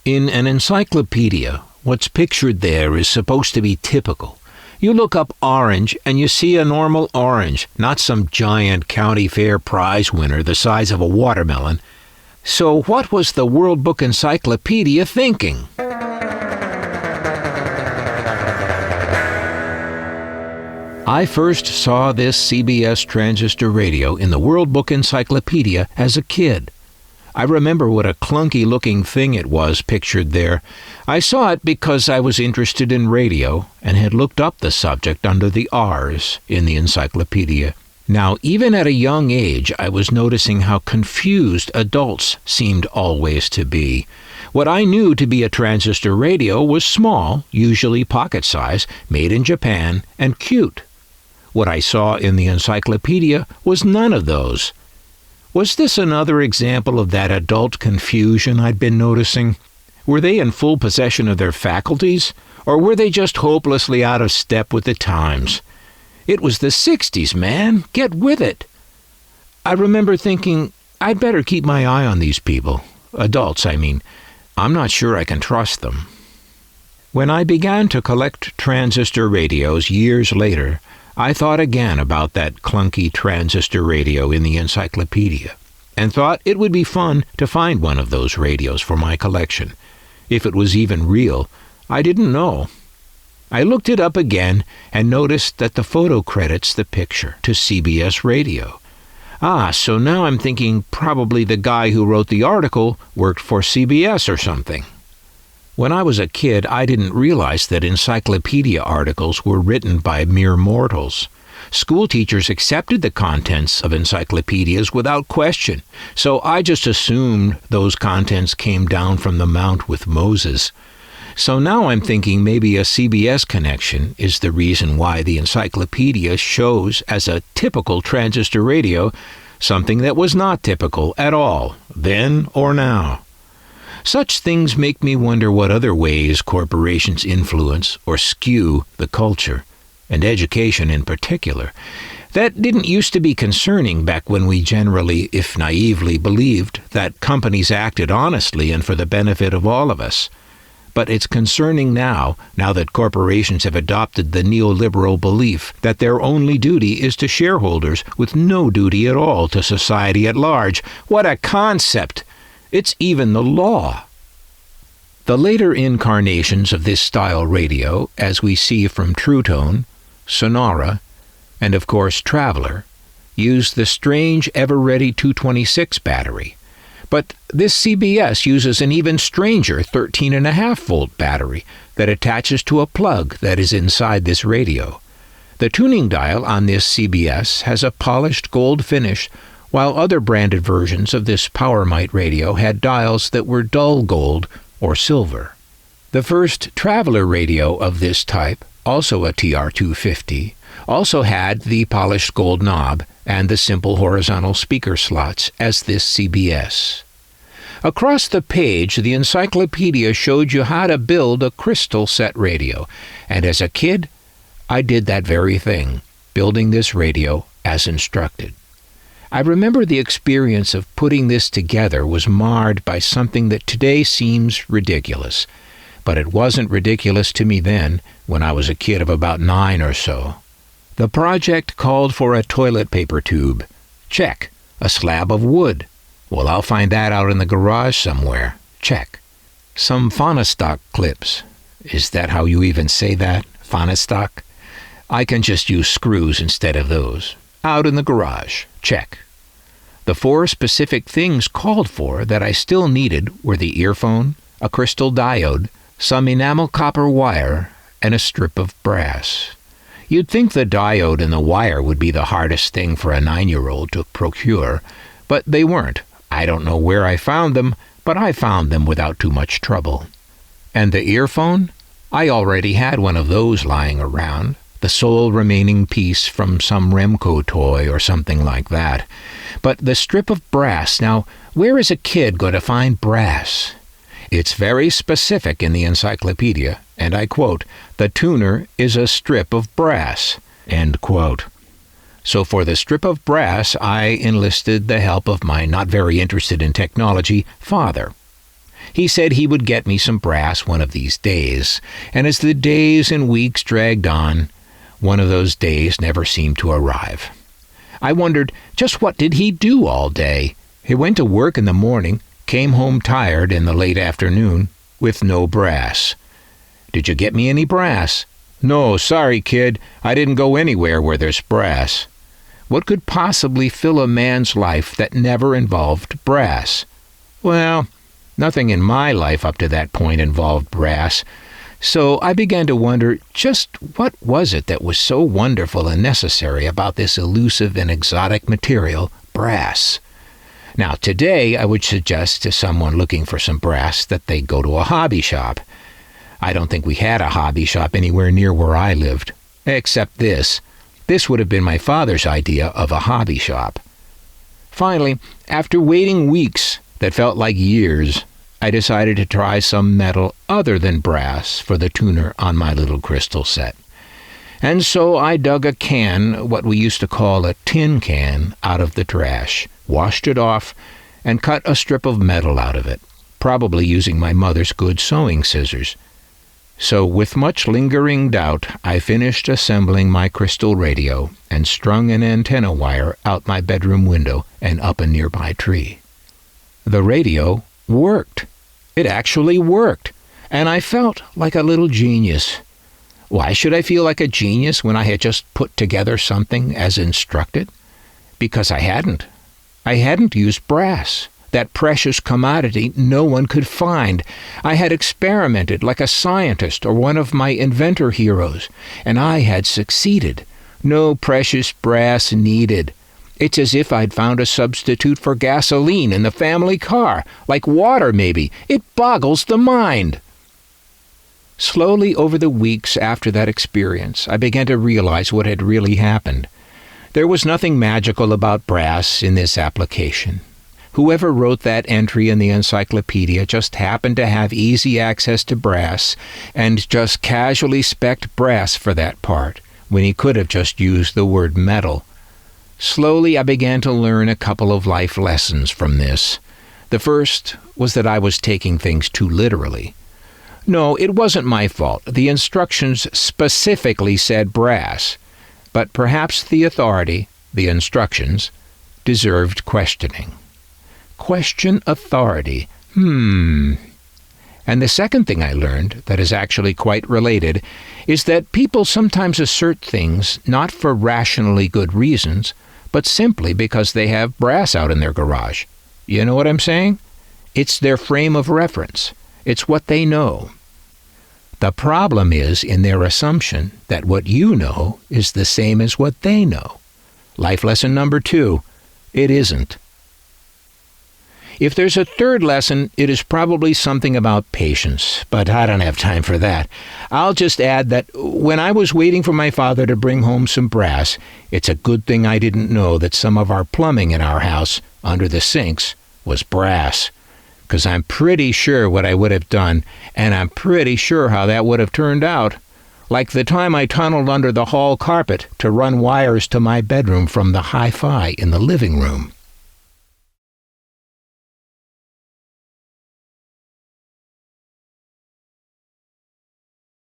In an encyclopedia, what's pictured there is supposed to be typical. You look up orange and you see a normal orange, not some giant county fair prize winner the size of a watermelon. So what was the World Book Encyclopedia thinking? I first saw this CBS Transistor Radio in the World Book Encyclopedia as a kid. I remember what a clunky-looking thing it was pictured there. I saw it because I was interested in radio and had looked up the subject under the R's in the encyclopedia. Now, even at a young age, I was noticing how confused adults seemed always to be. What I knew to be a transistor radio was small, usually pocket-size, made in Japan, and cute. What I saw in the encyclopedia was none of those. Was this another example of that adult confusion I'd been noticing? Were they in full possession of their faculties, or were they just hopelessly out of step with the times? It was the 60s, man. Get with it. I remember thinking, I'd better keep my eye on these people. Adults, I mean. I'm not sure I can trust them. When I began to collect transistor radios years later, I thought again about that clunky transistor radio in the encyclopedia, and thought it would be fun to find one of those radios for my collection. If it was even real, I didn't know. I looked it up again and noticed that the photo credits the picture to CBS Radio. So now I'm thinking probably the guy who wrote the article worked for CBS or something. When I was a kid, I didn't realize that encyclopedia articles were written by mere mortals. School teachers accepted the contents of encyclopedias without question, so I just assumed those contents came down from the mount with Moses. So now I'm thinking maybe a CBS connection is the reason why the encyclopedia shows as a typical transistor radio something that was not typical at all, then or now. Such things make me wonder what other ways corporations influence or skew the culture, and education in particular. That didn't used to be concerning back when we generally, if naively, believed that companies acted honestly and for the benefit of all of us. But it's concerning now that corporations have adopted the neoliberal belief that their only duty is to shareholders with no duty at all to society at large. What a concept! It's even the law. The later incarnations of this style radio, as we see from Truetone, Sonora, and of course Trav-Ler, use the strange ever-ready 226 battery. But this CBS uses an even stranger 13.5-volt battery that attaches to a plug that is inside this radio. The tuning dial on this CBS has a polished gold finish, while other branded versions of this PowerMite radio had dials that were dull gold or silver. The first Trav-Ler radio of this type, also a TR-250, also had the polished gold knob and the simple horizontal speaker slots as this CBS. Across the page, the encyclopedia showed you how to build a crystal set radio, and as a kid, I did that very thing, building this radio as instructed. I remember the experience of putting this together was marred by something that today seems ridiculous, but it wasn't ridiculous to me then, when I was a kid of about 9 or so. The project called for a toilet paper tube. Check. A slab of wood. Well, I'll find that out in the garage somewhere. Check. Some phonostock clips. Is that how you even say that? Phonostock? I can just use screws instead of those. Out in the garage. Check. The 4 specific things called for that I still needed were the earphone, a crystal diode, some enamel copper wire, and a strip of brass. You'd think the diode and the wire would be the hardest thing for a 9-year-old to procure, but they weren't. I don't know where I found them, but I found them without too much trouble. And the earphone? I already had one of those lying around, the sole remaining piece from some Remco toy or something like that. But the strip of brass, now, where is a kid going to find brass? It's very specific in the encyclopedia, and I quote, "The tuner is a strip of brass," end quote. So for the strip of brass, I enlisted the help of my not very interested in technology father. He said he would get me some brass one of these days, and as the days and weeks dragged on, one of those days never seemed to arrive. I wondered, just what did he do all day? He went to work in the morning, came home tired in the late afternoon, with no brass. Did you get me any brass? No, sorry, kid. I didn't go anywhere where there's brass. What could possibly fill a man's life that never involved brass? Well, nothing in my life up to that point involved brass. So I began to wonder just what was it that was so wonderful and necessary about this elusive and exotic material, brass. Now, today I would suggest to someone looking for some brass that they go to a hobby shop. I don't think we had a hobby shop anywhere near where I lived, except this. This would have been my father's idea of a hobby shop. Finally, after waiting weeks that felt like years, I decided to try some metal other than brass for the tuner on my little crystal set. And so I dug a can, what we used to call a tin can, out of the trash, washed it off, and cut a strip of metal out of it, probably using my mother's good sewing scissors. So with much lingering doubt, I finished assembling my crystal radio and strung an antenna wire out my bedroom window and up a nearby tree. The radio worked. It actually worked, and I felt like a little genius. Why should I feel like a genius when I had just put together something as instructed? Because I hadn't. I hadn't used brass, that precious commodity no one could find. I had experimented like a scientist or one of my inventor heroes, and I had succeeded. No precious brass needed. It's as if I'd found a substitute for gasoline in the family car, like water maybe. It boggles the mind. Slowly over the weeks after that experience, I began to realize what had really happened. There was nothing magical about brass in this application. Whoever wrote that entry in the encyclopedia just happened to have easy access to brass and just casually spec'd brass for that part, when he could have just used the word metal. Slowly I began to learn a couple of life lessons from this. The first was that I was taking things too literally. No, it wasn't my fault. The instructions specifically said brass, but perhaps the authority, the instructions, deserved questioning. Question authority. And the second thing I learned, that is actually quite related, is that people sometimes assert things not for rationally good reasons, but simply because they have brass out in their garage. You know what I'm saying? It's their frame of reference. It's what they know. The problem is in their assumption that what you know is the same as what they know. Life lesson number 2, it isn't. If there's a third lesson, it is probably something about patience, but I don't have time for that. I'll just add that when I was waiting for my father to bring home some brass, it's a good thing I didn't know that some of our plumbing in our house, under the sinks, was brass. Because I'm pretty sure what I would have done, and I'm pretty sure how that would have turned out. Like the time I tunneled under the hall carpet to run wires to my bedroom from the hi-fi in the living room.